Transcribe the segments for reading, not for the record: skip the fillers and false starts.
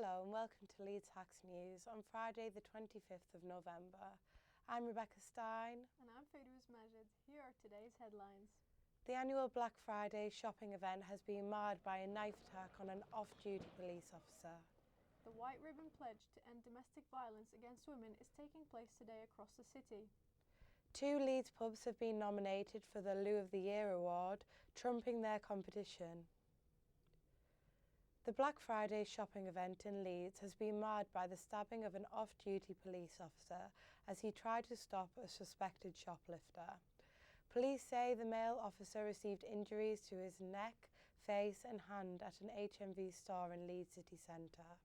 Hello and welcome to Leeds Hacks News on Friday the 25th of November. I'm Rebecca Stein. And I'm Fairouz. Here are today's headlines. The annual Black Friday shopping event has been marred by a knife attack on an off-duty police officer. The White Ribbon Pledge to end domestic violence against women is taking place today across the city. 2 Leeds pubs have been nominated for the Loo of the Year award, trumping their competition. The Black Friday shopping event in Leeds has been marred by the stabbing of an off-duty police officer as he tried to stop a suspected shoplifter. Police say the male officer received injuries to his neck, face and hand at an HMV store in Leeds city centre.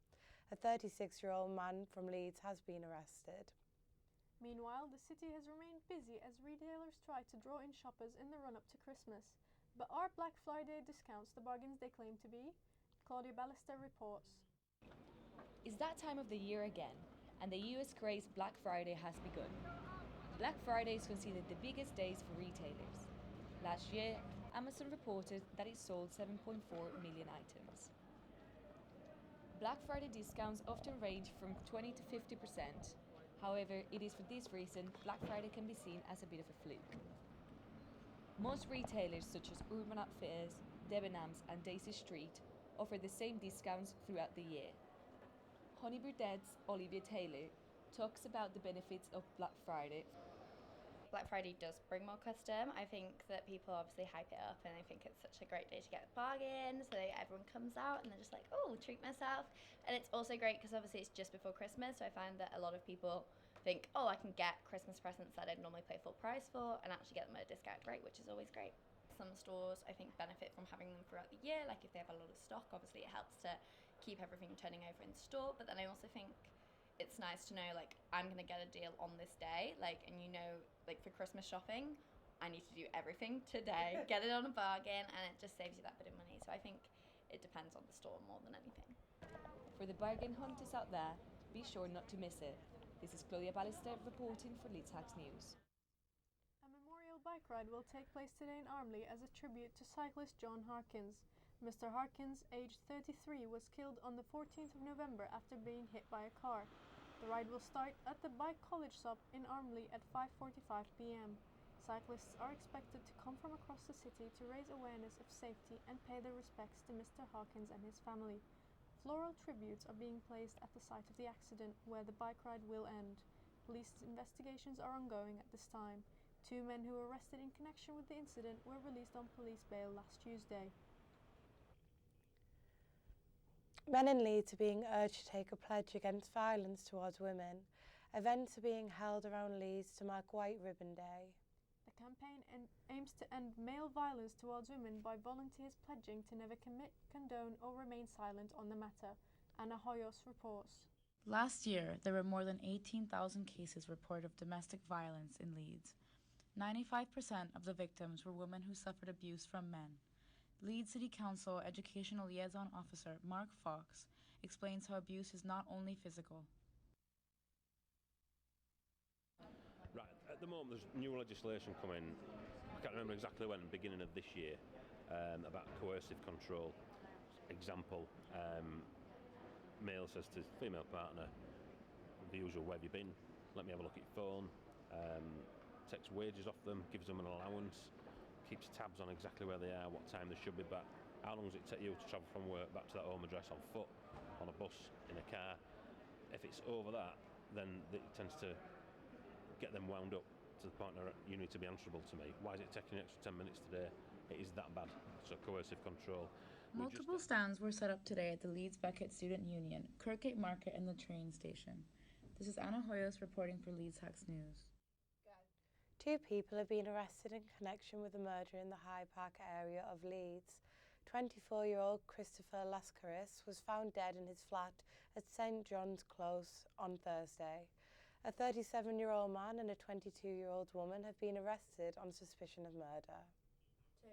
A 36-year-old man from Leeds has been arrested. Meanwhile, the city has remained busy as retailers try to draw in shoppers in the run-up to Christmas. But are Black Friday discounts the bargains they claim to be? Claudia Ballester reports. It's that time of the year again, and the US craze Black Friday has begun. Black Friday is considered the biggest days for retailers. Last year, Amazon reported that it sold 7.4 million items. Black Friday discounts often range from 20 to 50%. However, it is for this reason Black Friday can be seen as a bit of a fluke. Most retailers such as Urban Outfitters, Debenhams and Daisy Street offer the same discounts throughout the year. Honey Birdette's Olivia Taylor talks about the benefits of Black Friday. Black Friday does bring more custom. I think that people obviously hype it up and I think it's such a great day to get bargains, so everyone comes out and they're just like, oh, treat myself. And it's also great because obviously it's just before Christmas, so I find that a lot of people think, oh, I can get Christmas presents that I'd normally pay full price for and actually get them at a discount rate, which is always great. Some stores I think benefit from having them throughout the year, like if they have a lot of stock, obviously it helps to keep everything turning over in store, but then I also think it's nice to know like I'm gonna get a deal on this day, like, and you know, like for Christmas shopping I need to do everything today, get it on a bargain, and it just saves you that bit of money. So I think it depends on the store more than anything. For the bargain hunters out there, be sure not to miss it. This is Claudia Ballester reporting for Leeds Hacks News. A memorial bike ride will take place today in Armley as a tribute to cyclist John Harkins. Mr. Harkins, aged 33, was killed on the 14th of November after being hit by a car. The ride will start at the Bike College stop in Armley at 5:45 p.m. Cyclists are expected to come from across the city to raise awareness of safety and pay their respects to Mr. Harkins and his family. Floral tributes are being placed at the site of the accident, where the bike ride will end. Police investigations are ongoing at this time. 2 men who were arrested in connection with the incident were released on police bail last Tuesday. Men in Leeds are being urged to take a pledge against violence towards women. Events are being held around Leeds to mark White Ribbon Day. The campaign aims to end male violence towards women by volunteers pledging to never commit, condone or remain silent on the matter. Anna Hoyos reports. Last year, there were more than 18,000 cases reported of domestic violence in Leeds. 95% of the victims were women who suffered abuse from men. Leeds City Council Educational Liaison Officer Mark Fox explains how abuse is not only physical. Right, at the moment there's new legislation coming, I can't remember exactly when, beginning of this year, about coercive control. Example, male says to female partner, the usual, where have you been? Let me have a look at your phone. Takes wages off them, gives them an allowance, keeps tabs on exactly where they are, what time they should be back. How long does it take you to travel from work back to that home address on foot, on a bus, in a car? If it's over that, then it tends to get them wound up to the point where you need to be answerable to me. Why is it taking an extra 10 minutes today? It is that bad. So coercive control. Multiple stands were set up today at the Leeds Beckett Student Union, Kirkgate Market and the train station. This is Anna Hoyos reporting for Leeds Hacks News. 2 people have been arrested in connection with a murder in the High Park area of Leeds. 24-year-old Christopher Lascaris was found dead in his flat at St John's Close on Thursday. A 37-year-old man and a 22-year-old woman have been arrested on suspicion of murder. 2.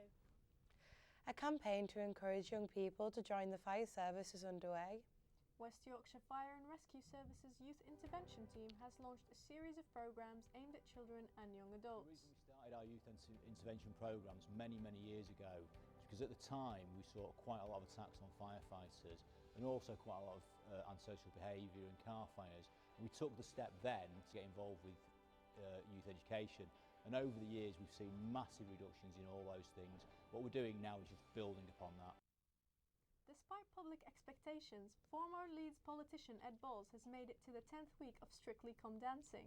A campaign to encourage young people to join the fire service is underway. West Yorkshire Fire and Rescue Services Youth Intervention Team has launched a series of programmes aimed at children and young adults. The reason we started our youth intervention programmes many years ago is because at the time we saw quite a lot of attacks on firefighters, and also quite a lot of antisocial behaviour and car fires. And we took the step then to get involved with youth education, and over the years we've seen massive reductions in all those things. What we're doing now is just building upon that. Despite public expectations, former Leeds politician Ed Balls has made it to the 10th week of Strictly Come Dancing.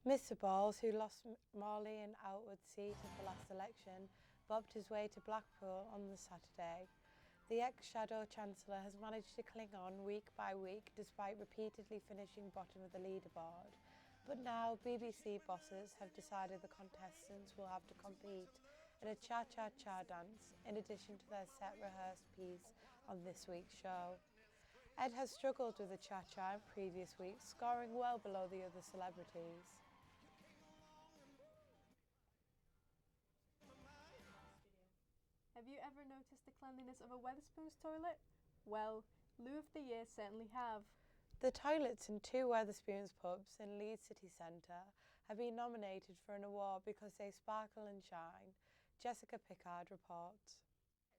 Mr Balls, who lost Morley and Outwood seat at the last election, bobbed his way to Blackpool on the Saturday. The ex-Shadow Chancellor has managed to cling on week by week despite repeatedly finishing bottom of the leaderboard. But now BBC bosses have decided the contestants will have to compete in a cha-cha-cha dance in addition to their set rehearsed piece on this week's show. Ed has struggled with the cha-cha in previous weeks, scoring well below the other celebrities. Have you ever noticed the cleanliness of a Wetherspoons toilet? Well, Loo of the Year certainly have. The toilets in 2 Wetherspoons pubs in Leeds city centre have been nominated for an award because they sparkle and shine. Jessica Pickard reports.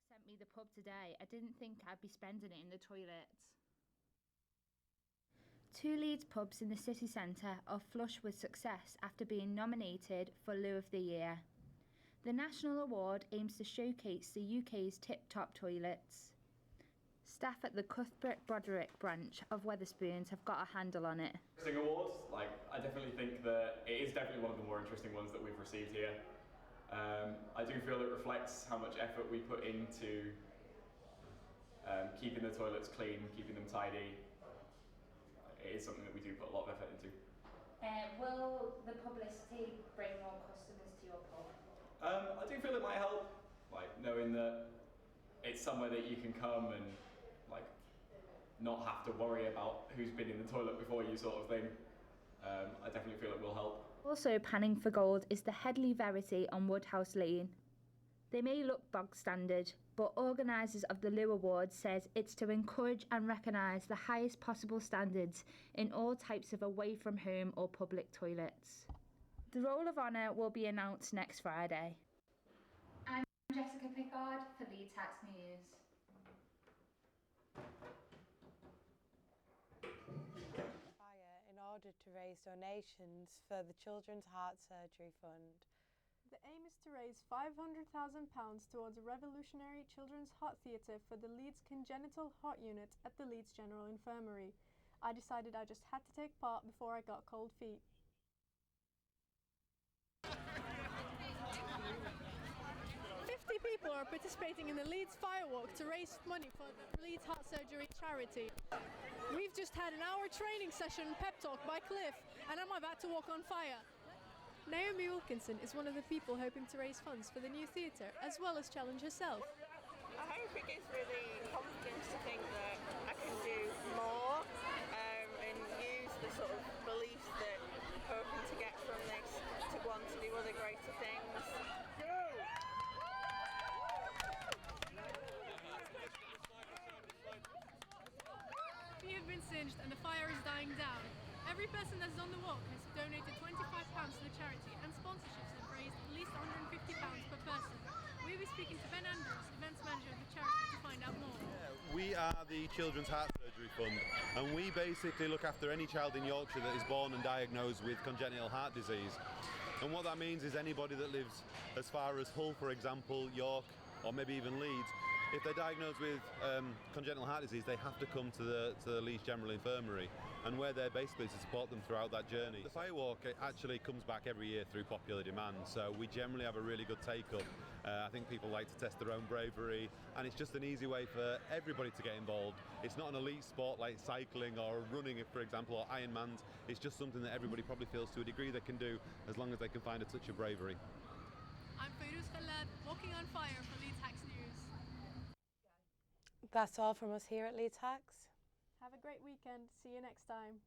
Sent me the pub today. I didn't think I'd be spending it in the toilets. 2 Leeds pubs in the city centre are flush with success after being nominated for Loo of the Year. The national award aims to showcase the UK's tip-top toilets. Staff at the Cuthbert Broderick branch of Wetherspoons have got a handle on it. Interesting awards, I definitely think that it is definitely one of the more interesting ones that we've received here. I do feel it reflects how much effort we put into keeping the toilets clean, keeping them tidy. It is something that we do put a lot of effort into. Will the publicity bring more customers to your pub? I do feel it might help, knowing that it's somewhere that you can come and not have to worry about who's been in the toilet before you, sort of thing. I definitely feel it will help. Also panning for gold is the Headley Verity on Woodhouse Lane. They may look bog standard, but organisers of the Loo Awards says it's to encourage and recognise the highest possible standards in all types of away from home or public toilets. The Roll of Honour will be announced next Friday. I'm Jessica Pickard for Leeds Tax News. In order to raise donations for the Children's Heart Surgery Fund. The aim is to raise £500,000 towards a revolutionary children's heart theatre for the Leeds Congenital Heart Unit at the Leeds General Infirmary. I decided I just had to take part before I got cold feet. 50 people are participating in the Leeds Firewalk to raise money for the Leeds Heart Surgery charity. We've just had an hour training session pep talk by Cliff, and I'm about to walk on fire. Naomi Wilkinson is one of the people hoping to raise funds for the new theatre, as well as challenge herself. I hope it gives me the confidence to think that I can do more and use the sort of beliefs that I'm hoping to get from this to want to do other greater things. We have been singed and the fire is dying down. Every person that's on the walk has donated £25 to the charity, and sponsorships have raised at least £150 per person. We'll be speaking to Ben Andrews, events manager of the charity, to find out more. We are the Children's Heart Surgery Fund, and we basically look after any child in Yorkshire that is born and diagnosed with congenital heart disease. And what that means is anybody that lives as far as Hull, for example, York, or maybe even Leeds, if they're diagnosed with congenital heart disease, they have to come to the Leeds General Infirmary, and we're there basically to support them throughout that journey. The Firewalk actually comes back every year through popular demand, so we generally have a really good take-up. I think people like to test their own bravery, and it's just an easy way for everybody to get involved. It's not an elite sport like cycling or running, for example, or Ironmans. It's just something that everybody probably feels to a degree they can do, as long as they can find a touch of bravery. I'm Fairouz Khallad, walking on fire for Leeds Tax News. That's all from us here at Leeds Tax. Have a great weekend. See you next time.